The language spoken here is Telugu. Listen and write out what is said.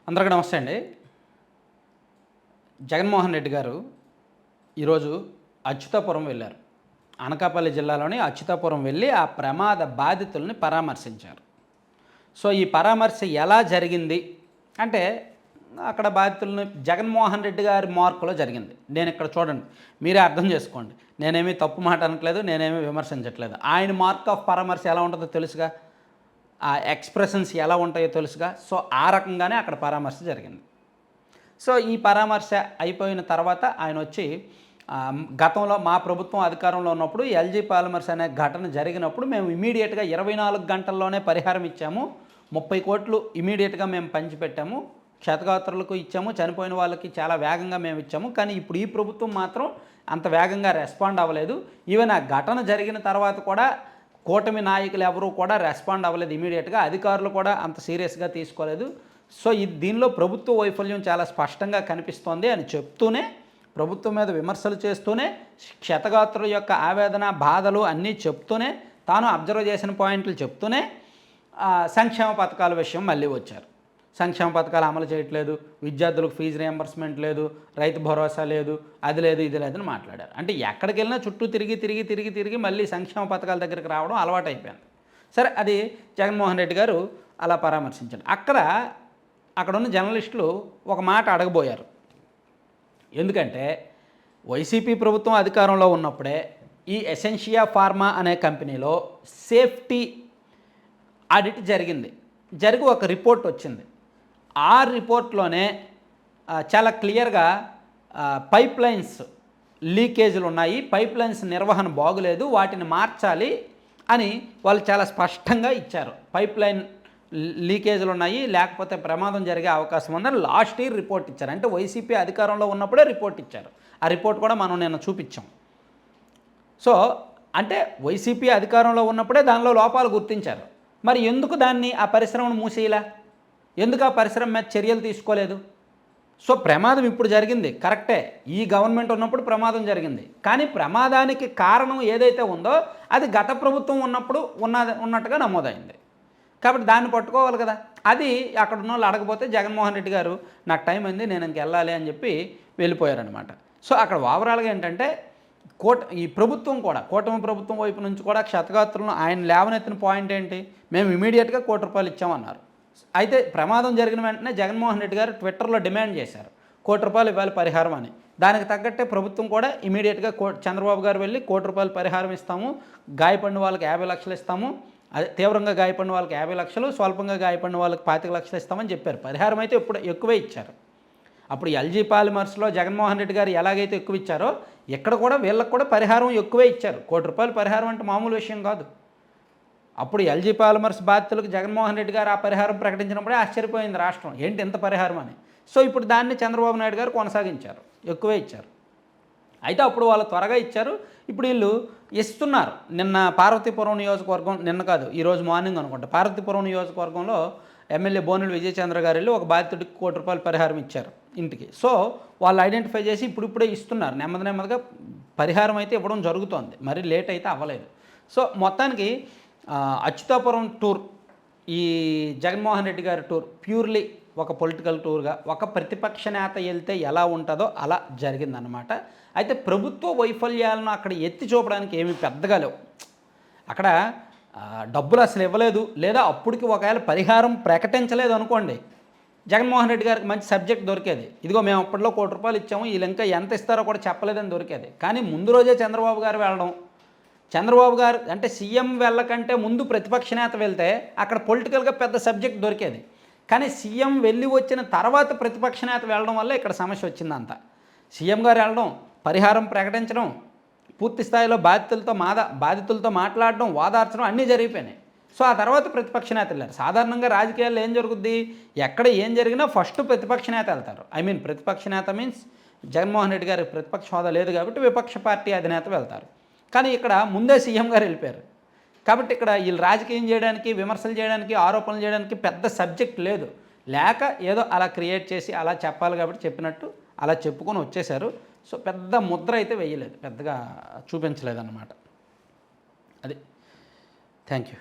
అందరికీ నమస్తే అండి. జగన్మోహన్ రెడ్డి గారు ఈరోజు అచ్యుతాపురం వెళ్ళారు. అనకాపల్లి జిల్లాలోని అచ్యుతాపురం వెళ్ళి ఆ ప్రమాద బాధితుల్ని పరామర్శించారు. సో ఈ పరామర్శ ఎలా జరిగింది అంటే అక్కడ బాధితులను జగన్మోహన్ రెడ్డి గారి మార్కులో జరిగింది. నేను ఇక్కడ చూడండి, మీరే అర్థం చేసుకోండి. నేనేమీ తప్పు మాట అనట్లేదు, నేనేమీ విమర్శించట్లేదు. ఆయన మార్క్ ఆఫ్ పరామర్శ ఎలా ఉంటుందో తెలుసుగా, ఆ ఎక్స్ప్రెషన్స్ ఎలా ఉంటాయో తెలుసుగా. సో ఆ రకంగానే అక్కడ పరామర్శ జరిగింది. సో ఈ పరామర్శ అయిపోయిన తర్వాత ఆయన వచ్చి గతంలో మా ప్రభుత్వం అధికారంలో ఉన్నప్పుడు ఎల్జీ పాలిమర్స్ అనే ఘటన జరిగినప్పుడు మేము ఇమీడియట్గా 24 గంటల్లోనే పరిహారం ఇచ్చాము, 30 కోట్లు ఇమీడియట్గా మేము పంచిపెట్టాము, క్షతగాత్రులకు ఇచ్చాము, చనిపోయిన వాళ్ళకి చాలా వేగంగా మేము ఇచ్చాము. కానీ ఇప్పుడు ఈ ప్రభుత్వం మాత్రం అంత వేగంగా రెస్పాండ్ అవ్వలేదు. ఈవెన్ ఆ ఘటన జరిగిన తర్వాత కూడా కూటమి నాయకులు ఎవరూ కూడా రెస్పాండ్ అవ్వలేదు ఇమీడియట్గా, అధికారులు కూడా అంత సీరియస్గా తీసుకోలేదు. సో దీనిలో ప్రభుత్వ వైఫల్యం చాలా స్పష్టంగా కనిపిస్తోంది అని చెప్తూనే, ప్రభుత్వం మీద విమర్శలు చేస్తూనే, క్షతగాత్రుల యొక్క ఆవేదన బాధలు అన్నీ చెప్తూనే, తాను అబ్జర్వ్ చేసిన పాయింట్లు చెప్తూనే సంక్షేమ పథకాల విషయం మళ్ళీ వచ్చారు. సంక్షేమ పథకాలు అమలు చేయట్లేదు, విద్యార్థులకు ఫీజు రియంబర్స్మెంట్ లేదు, రైతు భరోసా లేదు, అది లేదు ఇది లేదని మాట్లాడారు. అంటే ఎక్కడికి వెళ్ళినా చుట్టూ తిరిగి మళ్ళీ సంక్షేమ పథకాల దగ్గరికి రావడం అలవాటు అయిపోయింది. సరే, అది జగన్మోహన్ రెడ్డి గారు అలా పరామర్శించారు. అక్కడున్న జర్నలిస్టులు ఒక మాట అడగబోయారు. ఎందుకంటే వైసీపీ ప్రభుత్వం అధికారంలో ఉన్నప్పుడే ఈ ఎసెన్షియా ఫార్మా అనే కంపెనీలో సేఫ్టీ ఆడిట్ జరిగి ఒక రిపోర్ట్ వచ్చింది. ఆ రిపోర్ట్లోనే చాలా క్లియర్గా పైప్ లైన్స్ లీకేజీలు ఉన్నాయి, పైప్ లైన్స్ నిర్వహణ బాగులేదు, వాటిని మార్చాలి అని వాళ్ళు చాలా స్పష్టంగా ఇచ్చారు. పైప్ లైన్ లీకేజీలు ఉన్నాయి, లేకపోతే ప్రమాదం జరిగే అవకాశం ఉందని లాస్ట్ ఇయర్ రిపోర్ట్ ఇచ్చారు. అంటే వైసీపీ అధికారంలో ఉన్నప్పుడే రిపోర్ట్ ఇచ్చారు. ఆ రిపోర్ట్ కూడా మనం నిన్న చూపించాం. సో అంటే వైసీపీ అధికారంలో ఉన్నప్పుడే దానిలో లోపాలు గుర్తించారు. మరి ఎందుకు ఆ పరిశ్రమను మూసేయలా? ఎందుకు ఆ పరిశ్రమ మీద చర్యలు తీసుకోలేదు? సో ప్రమాదం ఇప్పుడు జరిగింది కరెక్టే, ఈ గవర్నమెంట్ ఉన్నప్పుడు ప్రమాదం జరిగింది. కానీ ప్రమాదానికి కారణం ఏదైతే ఉందో అది గత ప్రభుత్వం ఉన్నప్పుడు ఉన్నట్టుగా నమోదైంది. కాబట్టి దాన్ని పట్టుకోవాలి కదా. అది అక్కడ ఉన్న వాళ్ళు అడగపోతే జగన్మోహన్ రెడ్డి గారు నాకు టైం అయింది, నేను ఇంక వెళ్ళాలి అని చెప్పి వెళ్ళిపోయారనమాట. సో అక్కడ ఓవరాల్గా ఏంటంటే ఈ ప్రభుత్వం కూడా, కూటమి ప్రభుత్వం వైపు నుంచి కూడా క్షతగాత్రులను ఆయన లేవనెత్తిన పాయింట్ ఏంటి, మేము ఇమీడియట్గా ₹1 ఇచ్చామన్నారు. అయితే ప్రమాదం జరిగిన వెంటనే జగన్మోహన్ రెడ్డి గారు ట్విట్టర్లో డిమాండ్ చేశారు ₹1 ఇవ్వాలి పరిహారం అని. దానికి తగ్గట్టే ప్రభుత్వం కూడా ఇమీడియట్గా చంద్రబాబు గారు వెళ్ళి ₹1 పరిహారం ఇస్తాము, గాయపడిన వాళ్ళకి 50 లక్షలు ఇస్తాము, అదే తీవ్రంగా గాయపడిన వాళ్ళకి 50 లక్షలు, స్వల్పంగా గాయపడిన వాళ్ళకి 25 లక్షలు ఇస్తామని చెప్పారు. పరిహారం అయితే ఇప్పుడు ఎక్కువే ఇచ్చారు. అప్పుడు ఎల్జీ పాలిమర్స్లో జగన్మోహన్ రెడ్డి గారు ఎలాగైతే ఎక్కువ ఇచ్చారో ఇక్కడ కూడా వీళ్ళకి కూడా పరిహారం ఎక్కువే ఇచ్చారు. ₹1 పరిహారం అంటే మామూలు విషయం కాదు. అప్పుడు ఎల్జీ పాలిమర్స్ బాధితులకు జగన్మోహన్ రెడ్డి గారు ఆ పరిహారం ప్రకటించినప్పుడే ఆశ్చర్యపోయింది రాష్ట్రం, ఏంటి ఎంత పరిహారం అని. సో ఇప్పుడు దాన్ని చంద్రబాబు నాయుడు గారు కొనసాగించారు, ఎక్కువే ఇచ్చారు. అయితే అప్పుడు వాళ్ళు త్వరగా ఇచ్చారు, ఇప్పుడు వీళ్ళు ఇస్తున్నారు. నిన్న పార్వతీపురం నియోజకవర్గం, నిన్న కాదు ఈరోజు మార్నింగ్ అనుకుంటా, పార్వతీపురం నియోజకవర్గంలో ఎమ్మెల్యే బోనెల విజయచంద్ర గారు వెళ్ళి ఒక బాధితుడికి ₹1 పరిహారం ఇచ్చారు ఇంటికి. సో వాళ్ళు ఐడెంటిఫై చేసి ఇప్పుడిప్పుడే ఇస్తున్నారు, నెమ్మదిగా పరిహారం అయితే ఇవ్వడం జరుగుతోంది, మరి లేట్ అయితే అవ్వలేదు. సో మొత్తానికి అచ్యుతాపురం టూర్, ఈ జగన్మోహన్ రెడ్డి గారి టూర్ ప్యూర్లీ ఒక పొలిటికల్ టూర్గా, ఒక ప్రతిపక్ష నేత వెళ్తే ఎలా ఉంటుందో అలా జరిగిందనమాట. అయితే ప్రభుత్వ వైఫల్యాలను అక్కడ ఎత్తి చూపడానికి ఏమీ పెద్దగా లేవు. అక్కడ డబ్బులు అసలు ఇవ్వలేదు, లేదా అప్పటికి ఒకవేళ పరిహారం ప్రకటించలేదు అనుకోండి, జగన్మోహన్ రెడ్డి గారికి మంచి సబ్జెక్ట్ దొరికేది. ఇదిగో మేము అప్పట్లో ₹1 ఇచ్చాము, వీళ్ళు ఇంకా ఎంత ఇస్తారో కూడా చెప్పలేదని దొరికేది. కానీ ముందు రోజే చంద్రబాబు గారు వెళ్ళడం, చంద్రబాబు గారు అంటే సీఎం వెళ్ళకంటే ముందు ప్రతిపక్ష నేత వెళ్తే అక్కడ పొలిటికల్గా పెద్ద సబ్జెక్ట్ దొరికేది. కానీ సీఎం వెళ్ళి వచ్చిన తర్వాత ప్రతిపక్ష నేత వెళ్ళడం వల్ల ఇక్కడ సమస్య వచ్చిందంతా. సీఎం గారు వెళ్ళడం, పరిహారం ప్రకటించడం, పూర్తి స్థాయిలో బాధితులతో మాట్లాడడం, వాదార్చడం అన్నీ జరిగిపోయినాయి. సో ఆ తర్వాత ప్రతిపక్ష నేత వెళ్ళారు. సాధారణంగా రాజకీయాల్లో ఏం జరుగుద్ది, ఎక్కడ ఏం జరిగినా ఫస్ట్ ప్రతిపక్ష నేత వెళ్తారు. ప్రతిపక్ష నేత మీన్స్ జగన్మోహన్ రెడ్డి గారికి ప్రతిపక్ష హోదా లేదు కాబట్టి విపక్ష పార్టీ అధినేత వెళ్తారు. కానీ ఇక్కడ ముందే సీఎం గారు వెళ్ళిపోయారు. కాబట్టి ఇక్కడ వీళ్ళు రాజకీయం చేయడానికి, విమర్శలు చేయడానికి, ఆరోపణలు చేయడానికి పెద్ద సబ్జెక్ట్ లేదు. లేక ఏదో అలా క్రియేట్ చేసి అలా చెప్పాలి కాబట్టి చెప్పినట్టు అలా చెప్పుకొని వచ్చేశారు. సో పెద్ద ముద్ర అయితే వేయలేదు, పెద్దగా చూపించలేదన్నమాట. అది. Thank you.